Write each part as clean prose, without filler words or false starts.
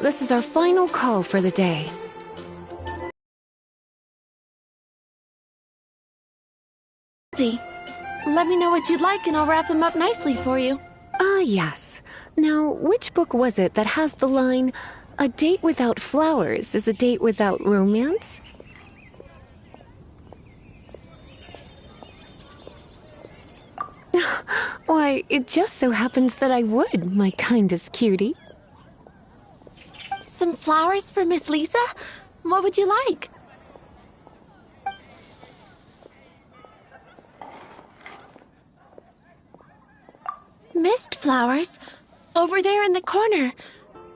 This is our final call for the day. Let me know what you'd like and I'll wrap them up nicely for you. Ah, yes. Now, which book was it that has the line, "A date without flowers is a date without romance"? Why, it just so happens that I would, my kindest cutie. Some flowers for Miss Lisa? What would you like? Mist flowers? Over there in the corner.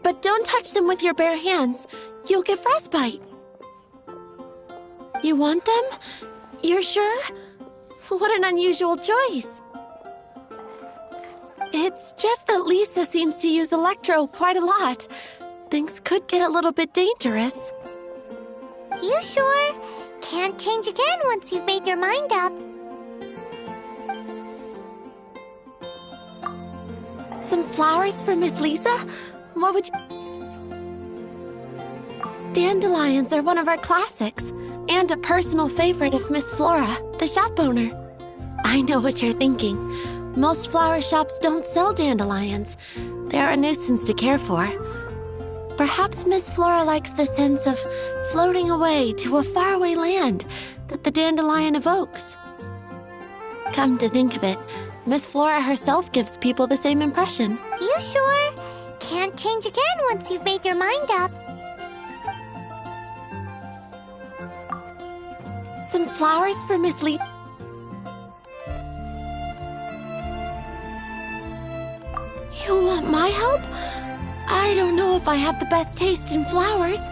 But don't touch them with your bare hands. You'll get frostbite. You want them? You're sure? What an unusual choice. It's just that Lisa seems to use Electro quite a lot. Things could get a little bit dangerous. You sure? Can't change again once you've made your mind up. Some flowers for Miss Lisa? What would you... Dandelions are one of our classics, and a personal favorite of Miss Flora, the shop owner. I know what you're thinking. Most flower shops don't sell dandelions. They're a nuisance to care for. Perhaps Miss Flora likes the sense of floating away to a faraway land that the dandelion evokes. Come to think of it, Miss Flora herself gives people the same impression. You sure? Can't change again once you've made your mind up. Some flowers for Miss Lee. You want my help? I don't know if I have the best taste in flowers.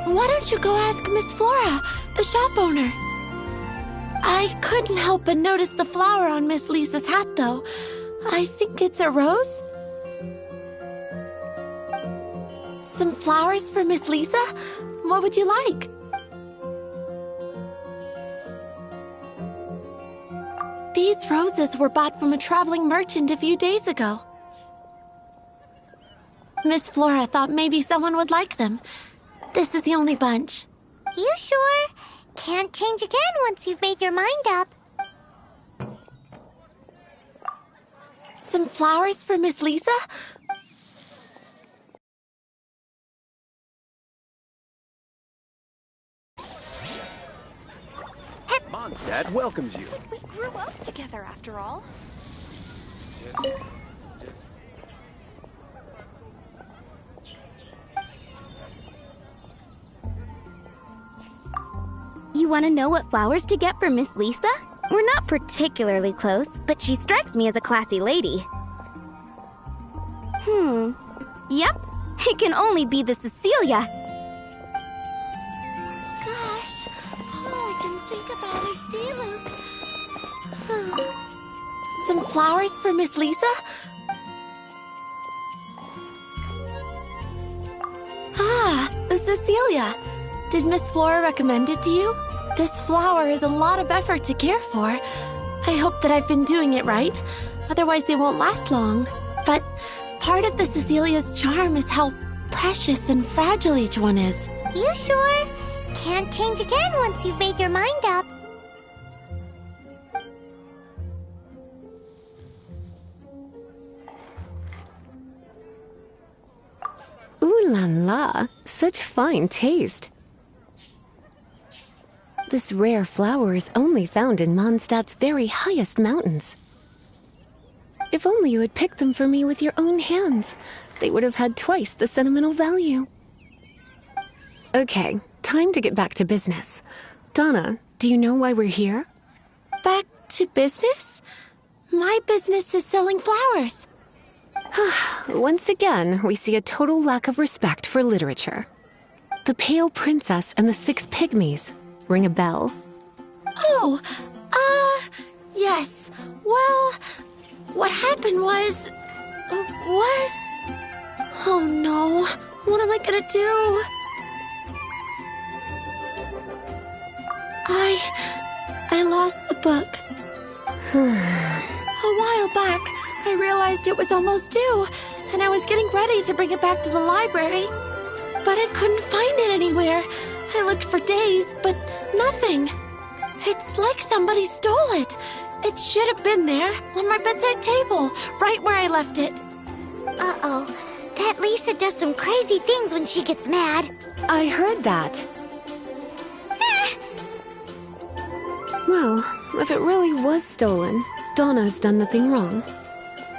Why don't you go ask Miss Flora, the shop owner? I couldn't help but notice the flower on Miss Lisa's hat, though. I think it's a rose. Some flowers for Miss Lisa? What would you like? These roses were bought from a traveling merchant a few days ago. Miss Flora thought maybe someone would like them. This is the only bunch. You sure? Can't change again once you've made your mind up. Some flowers for Miss Lisa? Mondstadt welcomes you. We grew up together after all. You want to know what flowers to get for Miss Lisa? We're not particularly close, but she strikes me as a classy lady. Yep, it can only be the Cecilia. Gosh, all I can think about is D-Luke. Some flowers for Miss Lisa? Ah, Cecilia. Did Miss Flora recommend it to you? This flower is a lot of effort to care for. I hope that I've been doing it right. Otherwise, they won't last long. But part of the Cecilia's charm is how precious and fragile each one is. You sure? Can't change again once you've made your mind up. Ooh la la, such fine taste. This rare flower is only found in Mondstadt's very highest mountains. If only you had picked them for me with your own hands, they would have had twice the sentimental value. Okay, time to get back to business. Donna, do you know why we're here? Back to business? My business is selling flowers. Once again, we see a total lack of respect for literature. The Pale Princess and the Six Pygmies. Ring a bell? Oh, yes. Well, what happened was... Oh no, what am I gonna do? I lost the book. A while back, I realized it was almost due, and I was getting ready to bring it back to the library. but I couldn't find it anywhere. I looked for days, but nothing. It's like somebody stole it. It should have been there, on my bedside table, right where I left it. Uh-oh. That Lisa does some crazy things when she gets mad. I heard that. Well, if it really was stolen, Donna's done nothing wrong.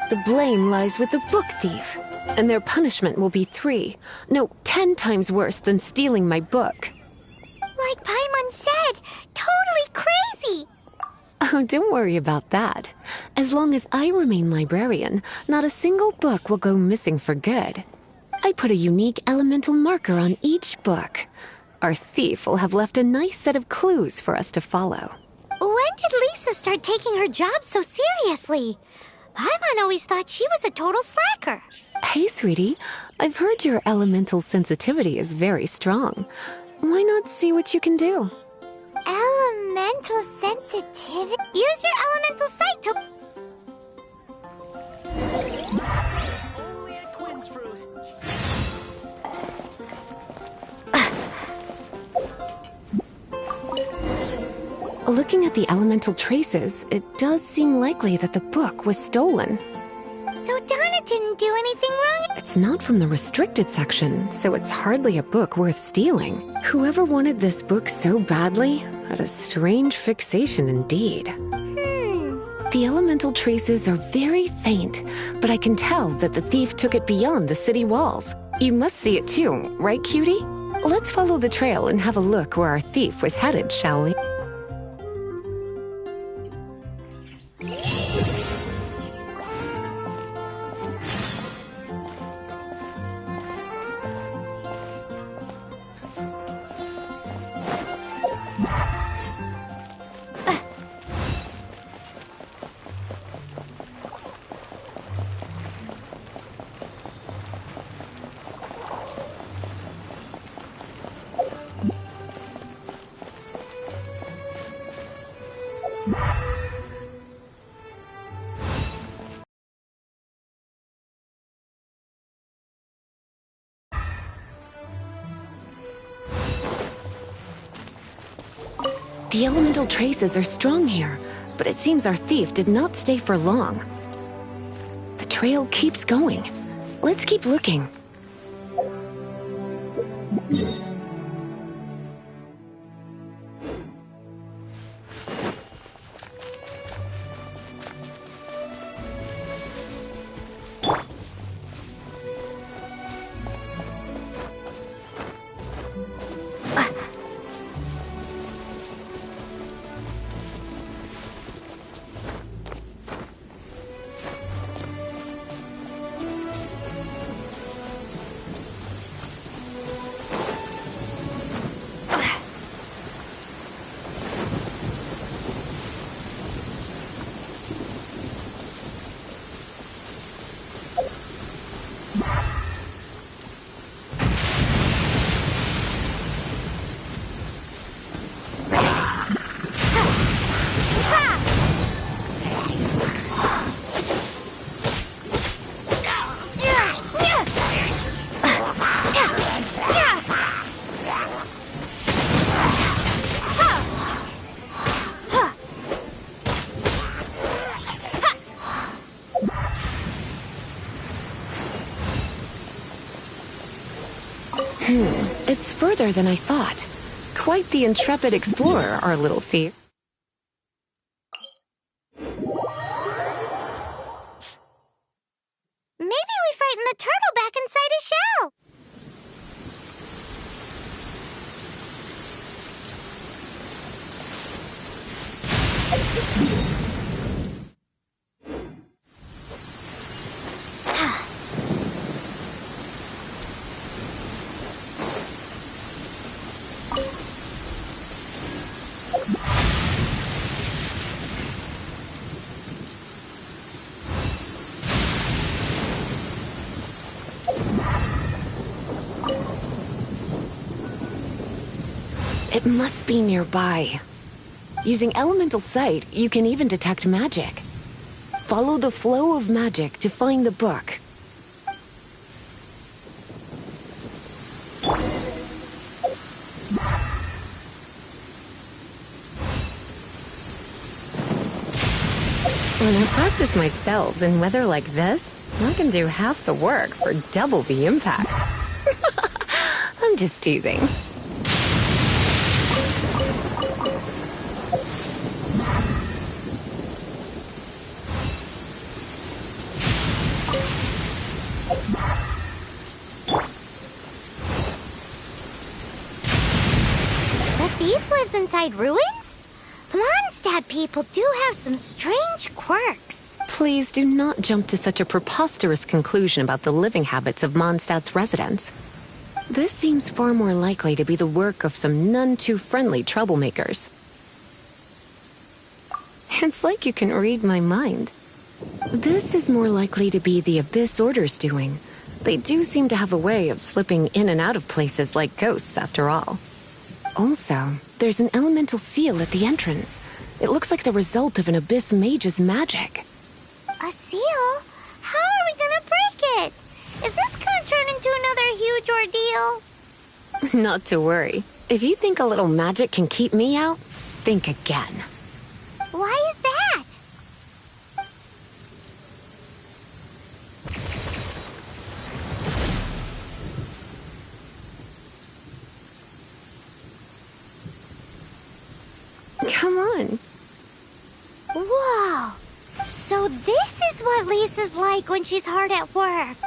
The blame lies with the book thief, and their punishment will be 10 times worse than stealing my book. Like Paimon said, totally crazy. Oh, don't worry about that. As long as I remain librarian, not a single book will go missing for good. I put a unique elemental marker on each book. Our thief will have left a nice set of clues for us to follow. When did Lisa start taking her job so seriously? Paimon always thought she was a total slacker. Hey, sweetie, I've heard your elemental sensitivity is very strong. Why not see what you can do? Elemental sensitivity? Use your elemental sight to... Only at Quinn's Fruit. Looking at the elemental traces, it does seem likely that the book was stolen. So Donna didn't do anything wrong? It's not from the restricted section, so it's hardly a book worth stealing. Whoever wanted this book so badly had a strange fixation indeed. The elemental traces are very faint, but I can tell that the thief took it beyond the city walls. You must see it too, right, cutie? Let's follow the trail and have a look where our thief was headed, shall we? The elemental traces are strong here, but it seems our thief did not stay for long. The trail keeps going. Let's keep looking. It's further than I thought. Quite the intrepid explorer, our little thief. Maybe we frightened the turtle back inside his shell. It must be nearby. Using elemental sight, you can even detect magic. Follow the flow of magic to find the book. When I practice my spells in weather like this, I can do half the work for double the impact. I'm just teasing. The thief lives inside ruins? Mondstadt people do have some strange quirks. Please do not jump to such a preposterous conclusion about the living habits of Mondstadt's residents. This seems far more likely to be the work of some none-too-friendly troublemakers. It's like you can read my mind. This is more likely to be the Abyss Order's doing. They do seem to have a way of slipping in and out of places like ghosts, after all. Also, there's an elemental seal at the entrance. It looks like the result of an Abyss mage's magic. A seal? How are we gonna break it? Is this gonna turn into another huge ordeal? Not to worry. If you think a little magic can keep me out, think again. Why is that? Come on. Whoa! So this is what Lisa's like when she's hard at work.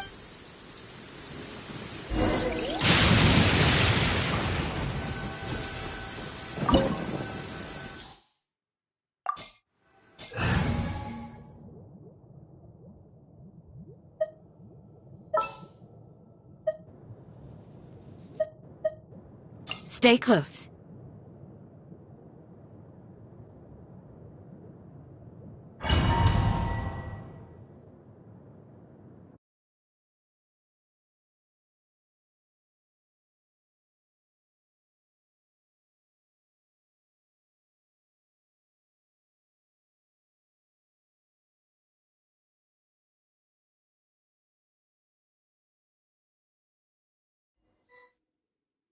Stay close.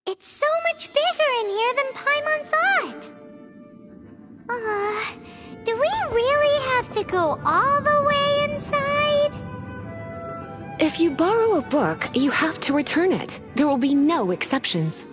It's so much bigger in here than Paimon thought. Do we really have to go all the way inside? If you borrow a book, you have to return it. There will be no exceptions.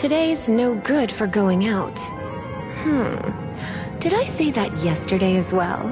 Today's no good for going out. Did I say that yesterday as well?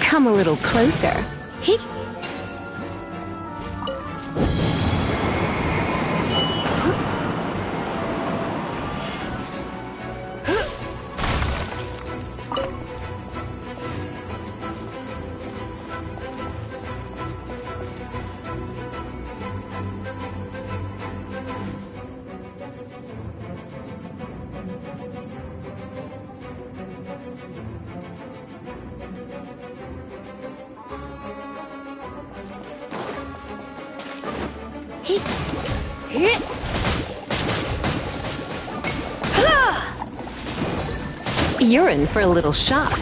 Come a little closer. You're in for a little shock.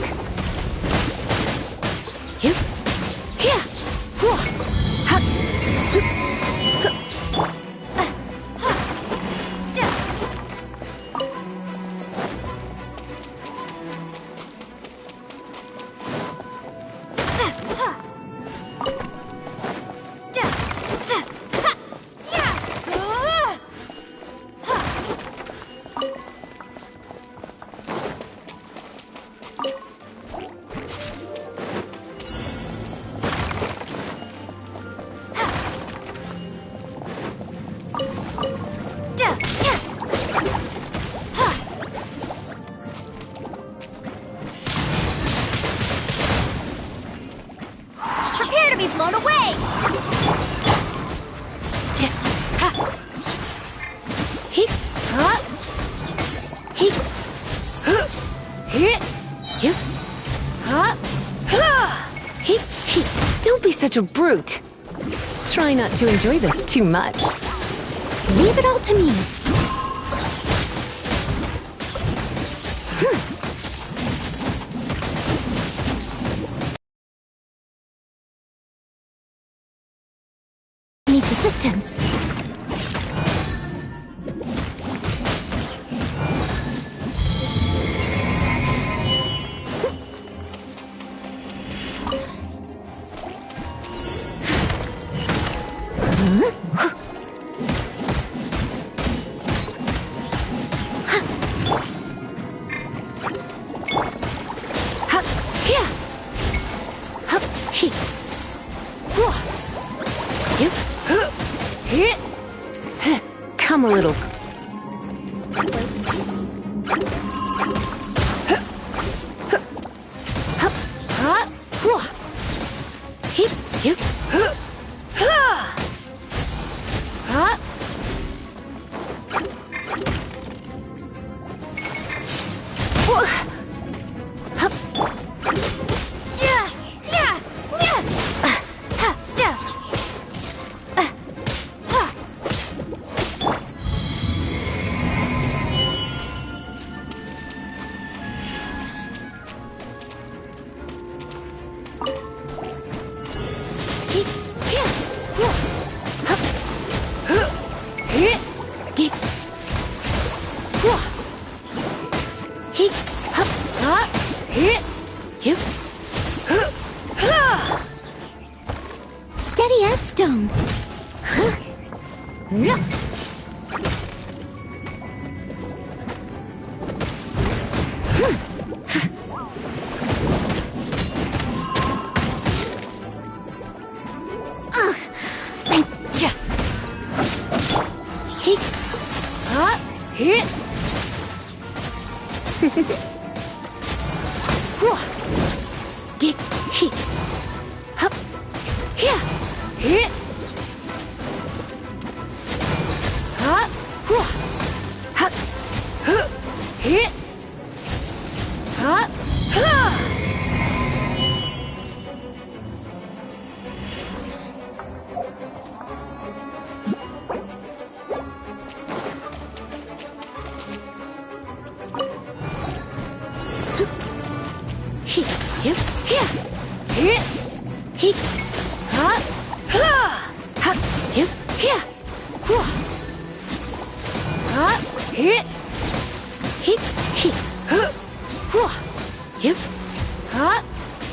Prepare to be blown away! Don't be such a brute. Try not to enjoy this too much. Leave it all to me. Needs assistance. Come a little. Steady as stone. Hua. Dig. He. Hup. Here. Hit. Hup. Hua. Hup. Huh. Hit. Hup. Huh. He, hip, here, hit, he, ha, ha, ha, hip, here, hua, ha, hit, he, huh, hua, hip, ha,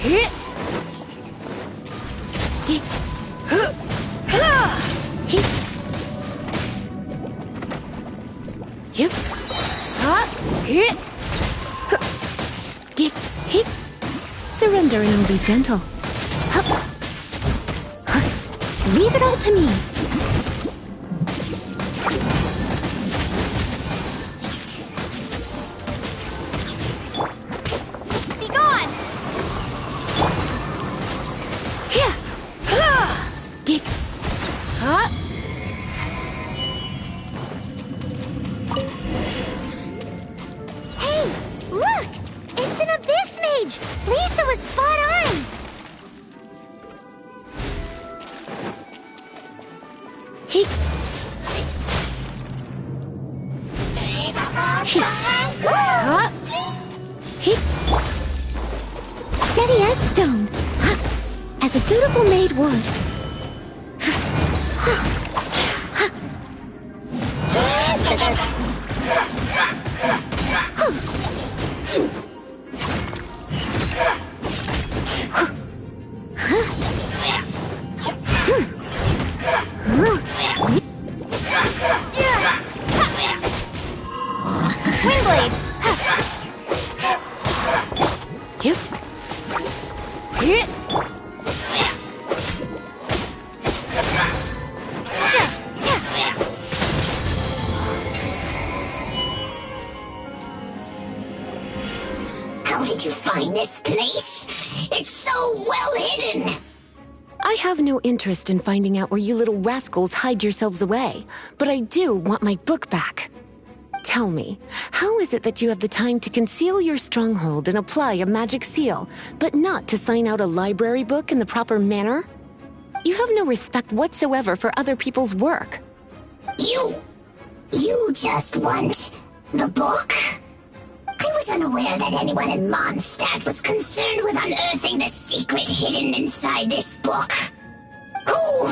hit, dig, huh, ha, he, hip, ha, hit, dig, hip. Surrender and I'll be gentle. Hup. Huh. Leave it all to me. Be gone! Here. Ha. Dig. Huh. Hey, look! It's an abyss mage! Lisa was spot on! He. Huh. He. Steady as stone. Huh. As a dutiful maid would. Windblade! Yep. Hit. How did you find this place? It's so well hidden! I have no interest in finding out where you little rascals hide yourselves away, but I do want my book back. Tell me, how is it that you have the time to conceal your stronghold and apply a magic seal, but not to sign out a library book in the proper manner? You have no respect whatsoever for other people's work. You just want the book? I was unaware that anyone in Mondstadt was concerned with unearthing the secret hidden inside this book. Who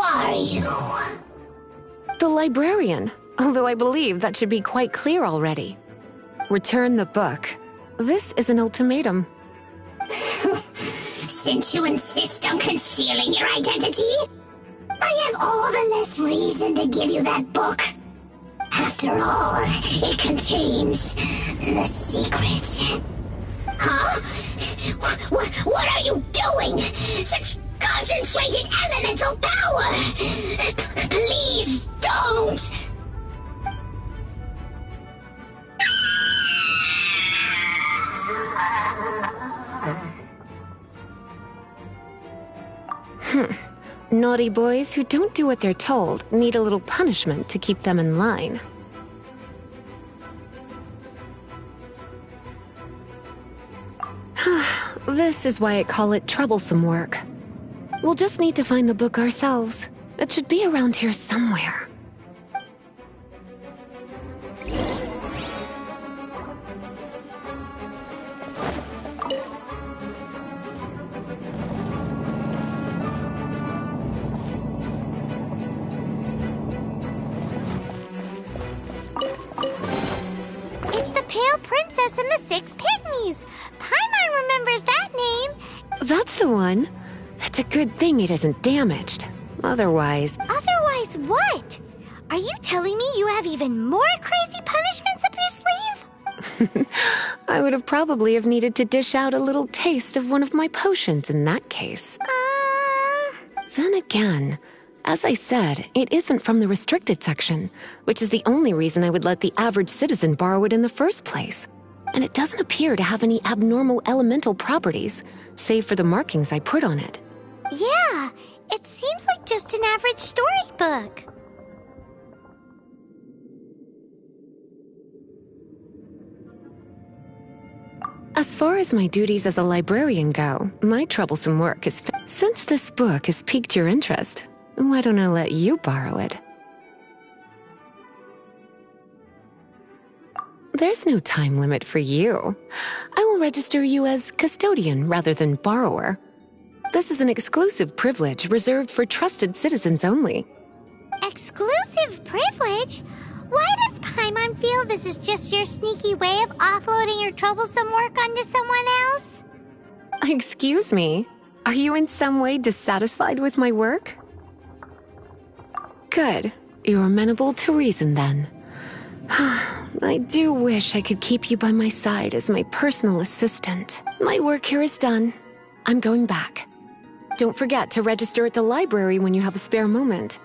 are you? The librarian, although I believe that should be quite clear already. Return the book. This is an ultimatum. Since you insist on concealing your identity, I have all the less reason to give you that book. After all, it contains the secret. Huh? What are you doing? Such concentrated elemental power! Please don't! Naughty boys who don't do what they're told need a little punishment to keep them in line. This is why I call it troublesome work. We'll just need to find the book ourselves. It should be around here somewhere. It's the Pale Princess and the Six Pygmies! Paimon remembers that name! That's the one. It's a good thing it isn't damaged. Otherwise... Otherwise what? Are you telling me you have even more crazy punishments up your sleeve? I would have probably have needed to dish out a little taste of one of my potions in that case. Then again, as I said, it isn't from the restricted section, which is the only reason I would let the average citizen borrow it in the first place. and it doesn't appear to have any abnormal elemental properties, save for the markings I put on it. Yeah, it seems like just an average storybook. As far as my duties as a librarian go, my troublesome work is... Since this book has piqued your interest, why don't I let you borrow it? There's no time limit for you. I will register you as custodian rather than borrower. This is an exclusive privilege reserved for trusted citizens only. Exclusive privilege? Why does Paimon feel this is just your sneaky way of offloading your troublesome work onto someone else? Excuse me, are you in some way dissatisfied with my work? Good, you're amenable to reason then. I do wish I could keep you by my side as my personal assistant. My work here is done. I'm going back. Don't forget to register at the library when you have a spare moment.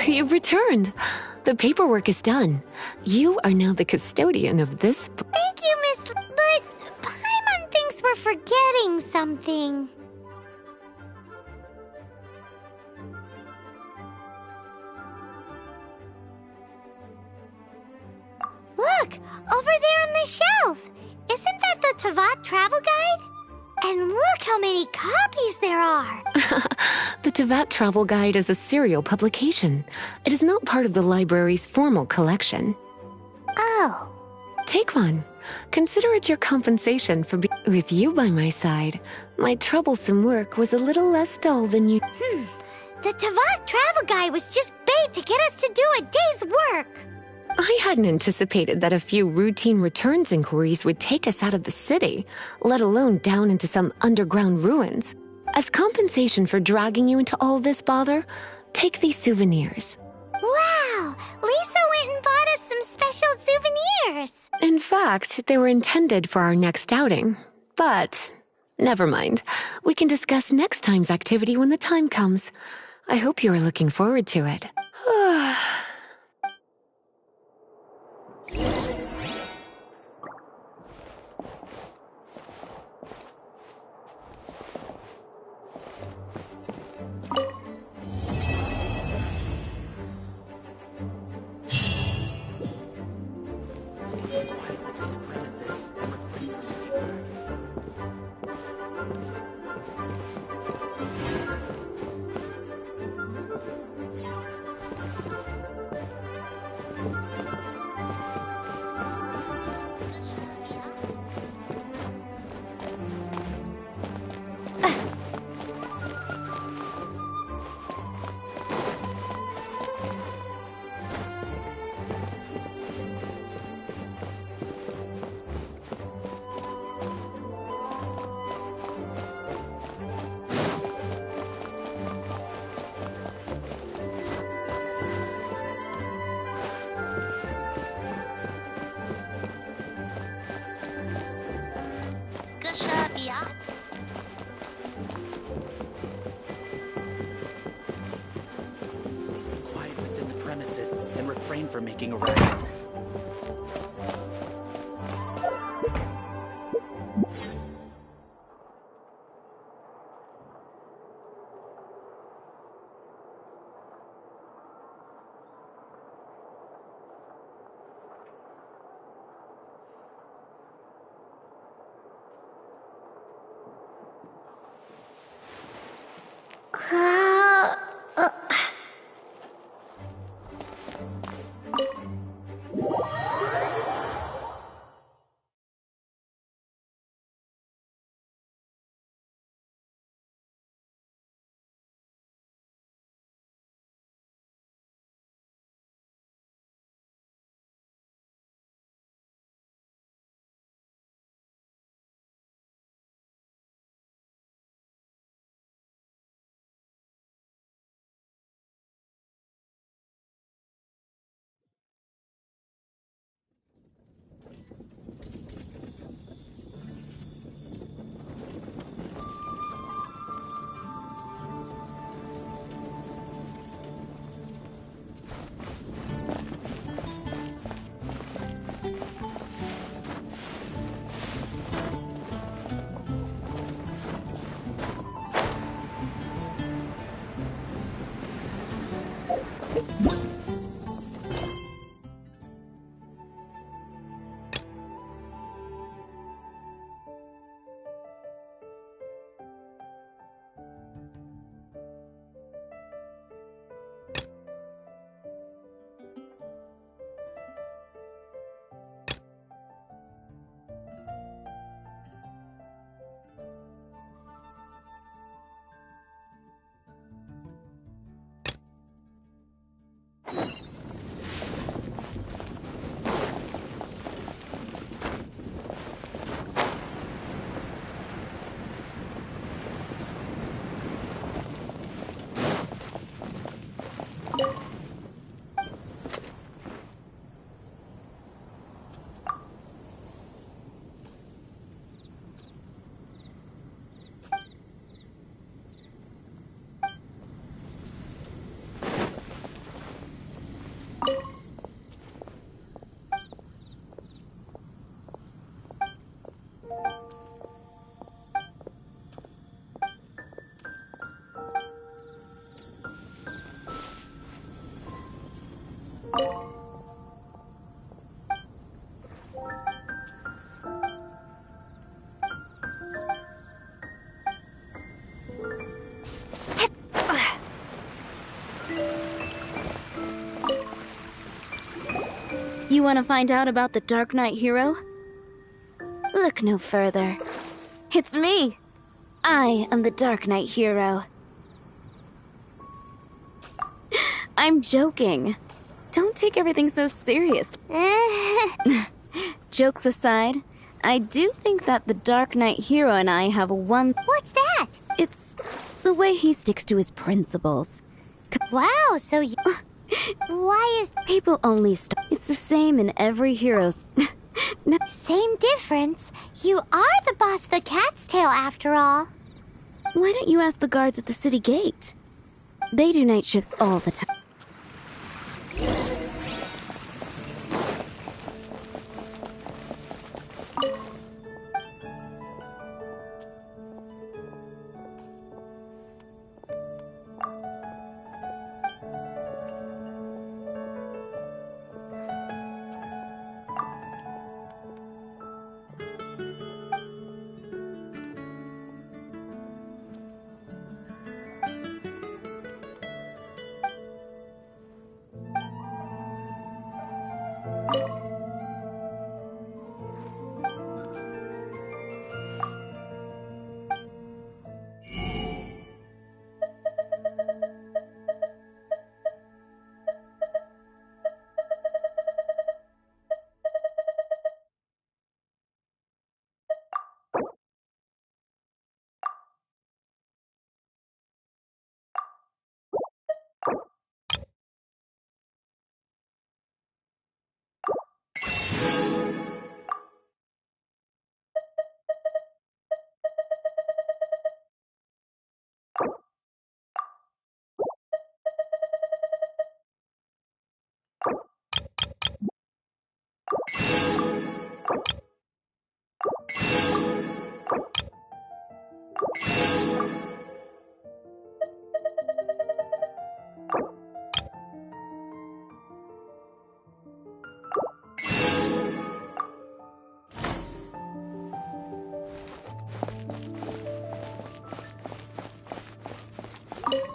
You've returned. The paperwork is done. You are now the custodian of this book. Thank you, Miss we're forgetting something. Look, over there on the shelf. Isn't that the Tavat travel guide? And look how many copies there are. The Tavat Travel Guide is a serial publication. It is not part of the library's formal collection. Oh. Take one. Consider it your compensation for being with you by my side. My troublesome work was a little less dull than you. The Tavat travel guide was just bait to get us to do a day's work. I hadn't anticipated that a few routine returns inquiries would take us out of the city, let alone down into some underground ruins. As compensation for dragging you into all this bother, take these souvenirs. Wow! Lisa went and bought us some special souvenirs. In fact, they were intended for our next outing. But never mind. We can discuss next time's activity when the time comes. I hope you are looking forward to it. Please be quiet within the premises and refrain from making a racket. want to find out about the Dark Knight hero? Look no further. It's me! I am the Dark Knight hero. I'm joking. Don't take everything so serious. Jokes aside, I do think that the Dark Knight hero and I have one... What's that? It's the way he sticks to his principles. Wow, so you... Why is... People only stop. It's the same in every hero's... No. Same difference. You are the boss of the Cat's Tail, after all. Why don't you ask the guards at the city gate? They do night shifts all the time.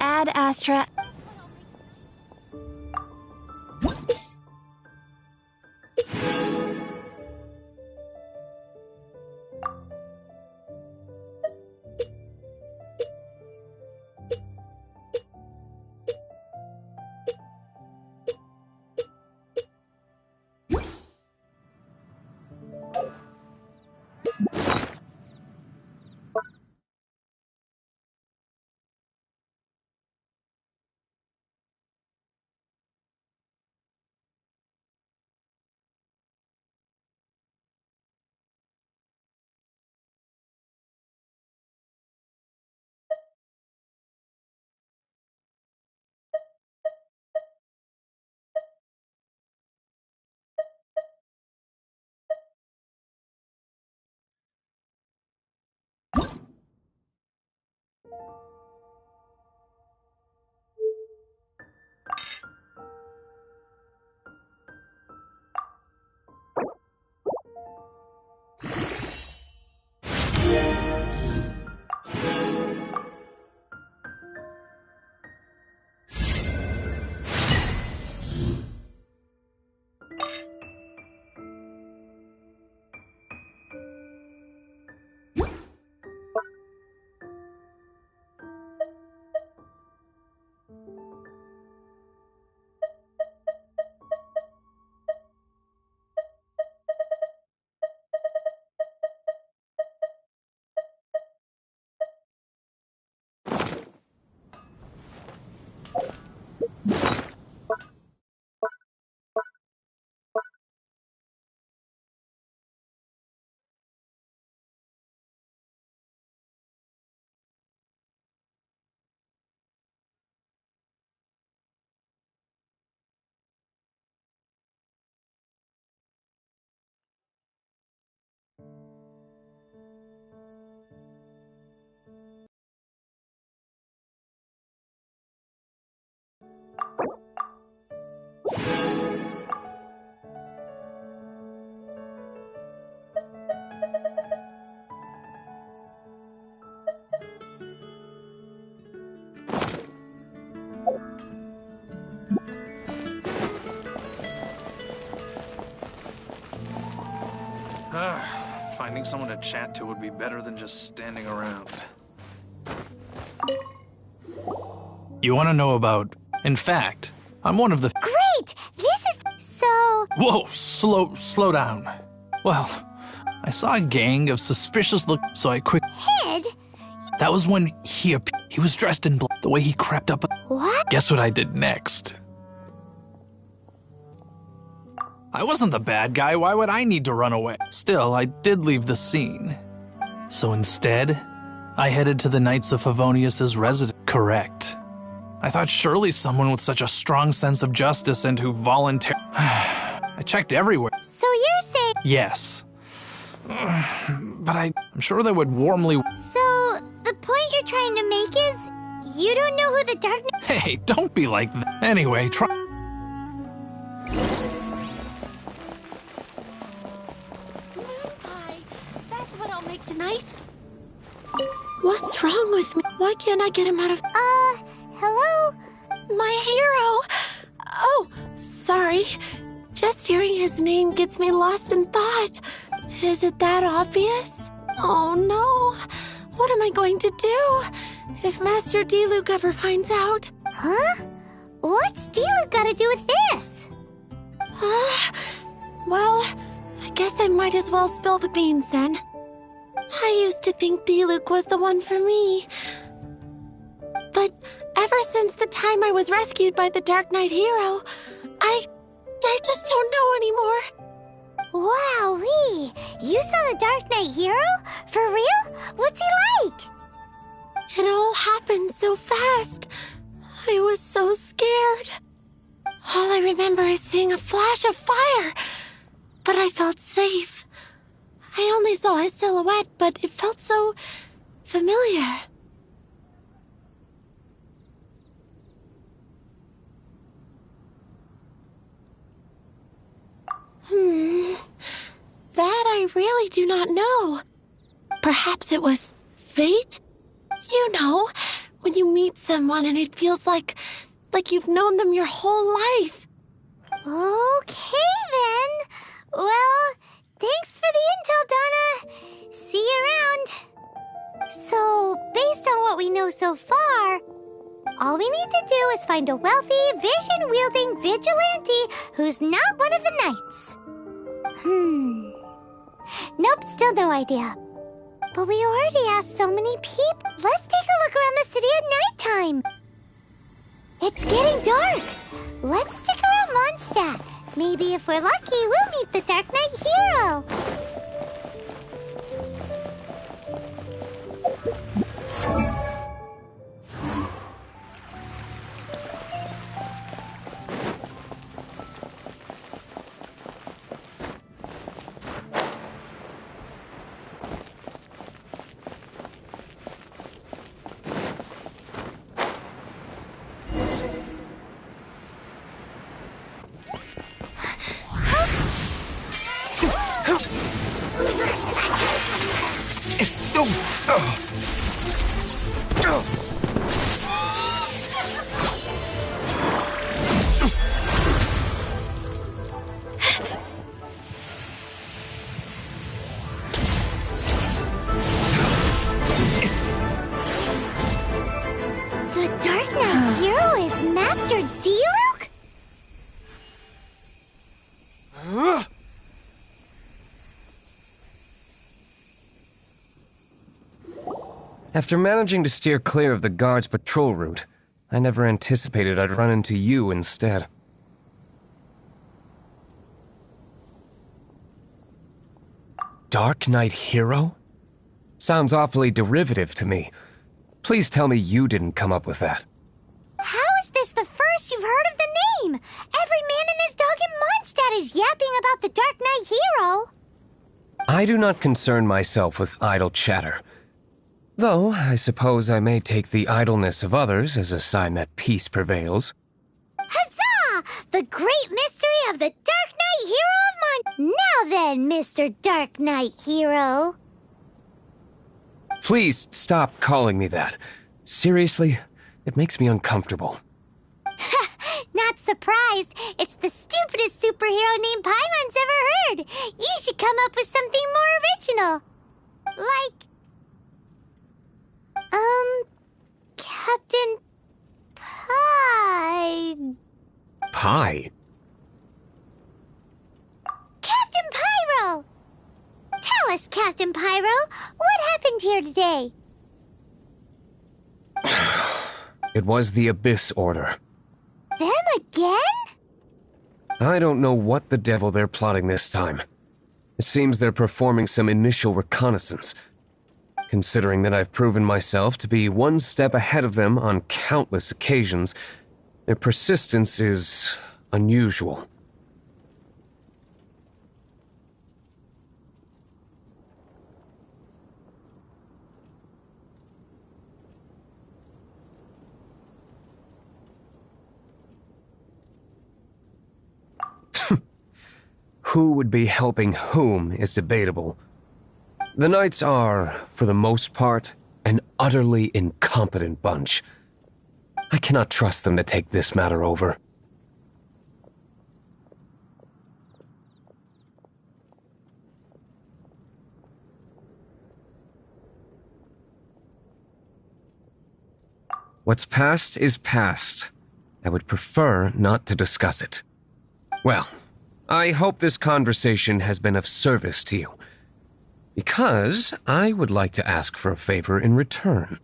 Ad Astra. Finding someone to chat to would be better than just standing around. You want to know about... In fact, I'm one of the... Great! This is... So... Whoa, slow down. Well, I saw a gang of suspicious look, so I quick... Kid? That was when he was dressed in black, the way he crept up... What? Guess what I did next? I wasn't the bad guy, why would I need to run away? Still, I did leave the scene. So instead, I headed to the Knights of Favonius's residence. Correct. I thought surely someone with such a strong sense of justice and who voluntarily... I checked everywhere. So you're saying... Yes. But I'm sure they would warmly... So, the point you're trying to make is, you don't know who the Dark Knight... Hey, don't be like that. Anyway, try... That's what I'll make tonight. What's wrong with me? Why can't I get him out of... Hello? My hero! Oh, sorry. Just hearing his name gets me lost in thought. Is it that obvious? Oh no. What am I going to do if Master D-Luke ever finds out? Huh? What's D-Luke got to do with this? Well, I guess I might as well spill the beans then. I used to think D-Luke was the one for me. But ever since the time I was rescued by the Dark Knight hero, I just don't know anymore. Wowee! You saw the Dark Knight hero? For real? What's he like? It all happened so fast. I was so scared. All I remember is seeing a flash of fire, but I felt safe. I only saw his silhouette, but it felt so familiar. That I really do not know. Perhaps it was fate? You know, when you meet someone and it feels like you've known them your whole life. Okay, then. Well, thanks for the intel, Donna. See you around. So, based on what we know so far, all we need to do is find a wealthy, vision-wielding vigilante who's not one of the knights. Nope, still no idea. But we already asked so many people. Let's take a look around the city at nighttime. It's getting dark. Let's stick around Mondstadt. Maybe if we're lucky, we'll meet the Dark Knight hero. The Dark Knight hero is Master D-Luke? After managing to steer clear of the guards' patrol route, I never anticipated I'd run into you instead. Dark Knight hero? Sounds awfully derivative to me. Please tell me you didn't come up with that. How is this the first you've heard of the name? Every man and his dog in Mondstadt is yapping about the Dark Knight hero. I do not concern myself with idle chatter. Though, I suppose I may take the idleness of others as a sign that peace prevails. Huzzah! The great mystery of the Dark Knight hero of mine. Now then, Mr. Dark Knight hero. Please stop calling me that. Seriously, it makes me uncomfortable. Now Not surprised. It's the stupidest superhero named Paimon's ever heard. You should come up with something more original. Like... Captain... Pie? Captain Pyro! Tell us, Captain Pyro, what happened here today? It was the Abyss Order. Them again? I don't know what the devil they're plotting this time. It seems they're performing some initial reconnaissance. Considering that I've proven myself to be one step ahead of them on countless occasions, their persistence is unusual. Who would be helping whom is debatable. The Knights are, for the most part, an utterly incompetent bunch. I cannot trust them to take this matter over. What's past is past. I would prefer not to discuss it. Well, I hope this conversation has been of service to you, because I would like to ask for a favor in return.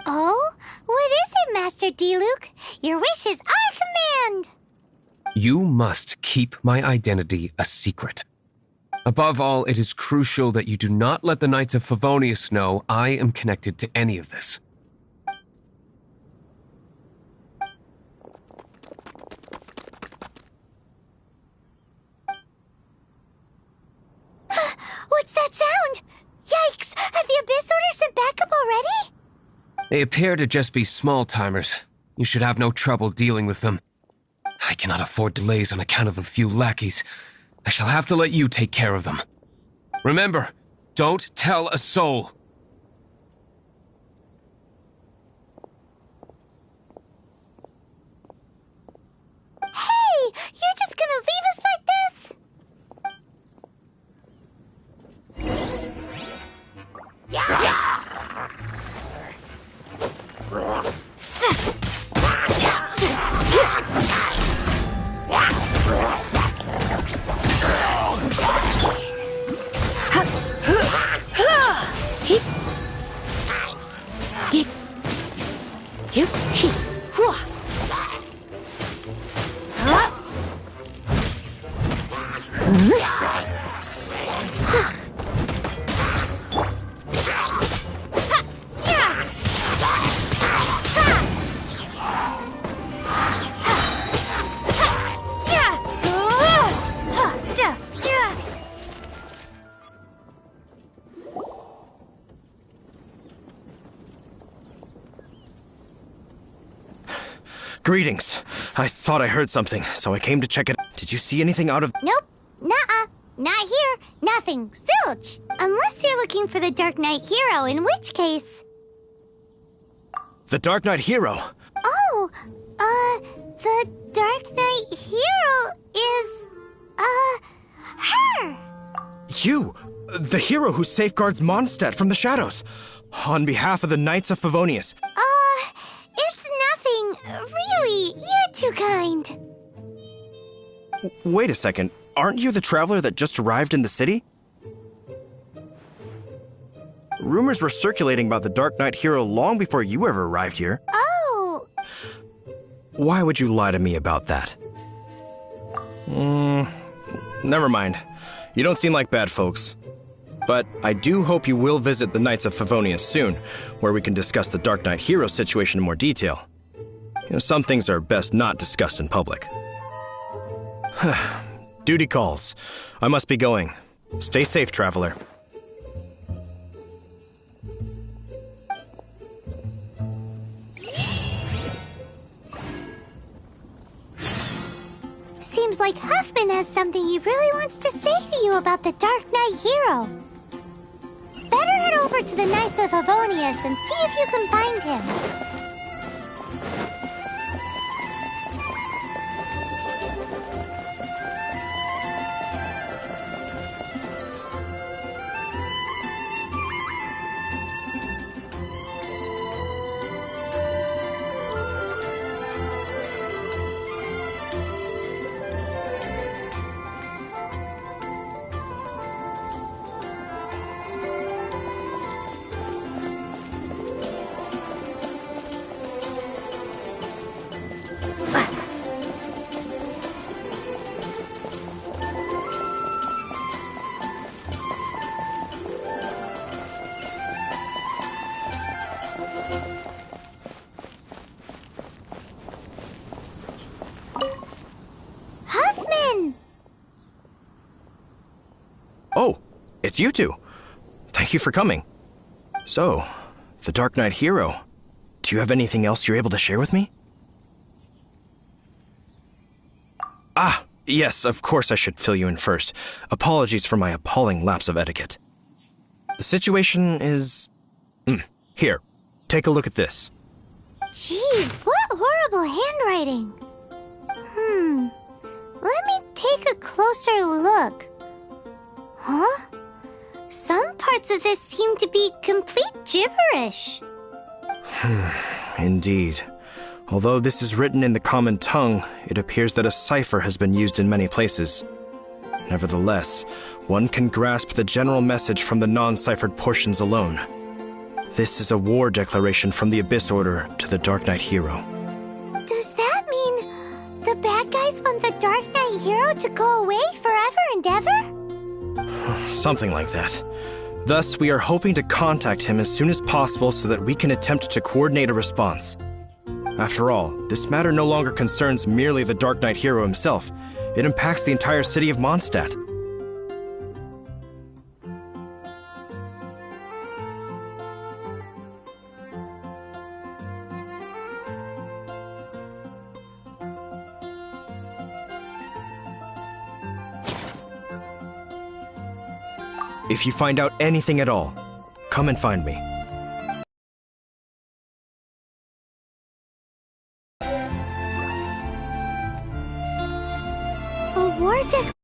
Oh? What is it, Master D-Luke? Your wish is our command! You must keep my identity a secret. Above all, it is crucial that you do not let the Knights of Favonius know I am connected to any of this. What's that sound? Yikes! Have the Abyss Order sent backup already? They appear to just be small-timers. You should have no trouble dealing with them. I cannot afford delays on account of a few lackeys. I shall have to let you take care of them. Remember, don't tell a soul. Hey! You're just gonna leave us like this? Greetings. I thought I heard something, so I came to check it. Did you see anything out of... Nope. Nuh-uh. Not here. Nothing. Zilch. Unless you're looking for the Dark Knight hero, in which case... The Dark Knight hero? Oh, the Dark Knight hero is... her! You! The hero who safeguards Mondstadt from the shadows. On behalf of the Knights of Favonius. It's nothing. Really, you're too kind. Wait a second. Aren't you the traveler that just arrived in the city? Rumors were circulating about the Dark Knight hero long before you ever arrived here. Oh! Why would you lie to me about that? Never mind. You don't seem like bad folks. But I do hope you will visit the Knights of Favonius soon, where we can discuss the Dark Knight hero situation in more detail. You know, some things are best not discussed in public. Duty calls. I must be going. Stay safe, traveler. Seems like Huffman has something he really wants to say to you about the Dark Knight hero. Better head over to the Knights of Favonius and see if you can find him. it's you two. Thank you for coming. So, the Dark Knight hero. Do you have anything else you're able to share with me? Ah, yes, of course I should fill you in first. Apologies for my appalling lapse of etiquette. The situation is... Here, take a look at this. Jeez, what horrible handwriting. Let me take a closer look. Huh? Some parts of this seem to be complete gibberish. Indeed. Although this is written in the common tongue, it appears that a cipher has been used in many places. Nevertheless, one can grasp the general message from the non-ciphered portions alone. This is a war declaration from the Abyss Order to the Dark Knight hero. Does that mean the bad guys want the Dark Knight hero to go away forever and ever? Something like that. Thus, we are hoping to contact him as soon as possible so that we can attempt to coordinate a response. After all, this matter no longer concerns merely the Dark Knight hero himself. It impacts the entire city of Mondstadt. If you find out anything at all, come and find me. A war declaration?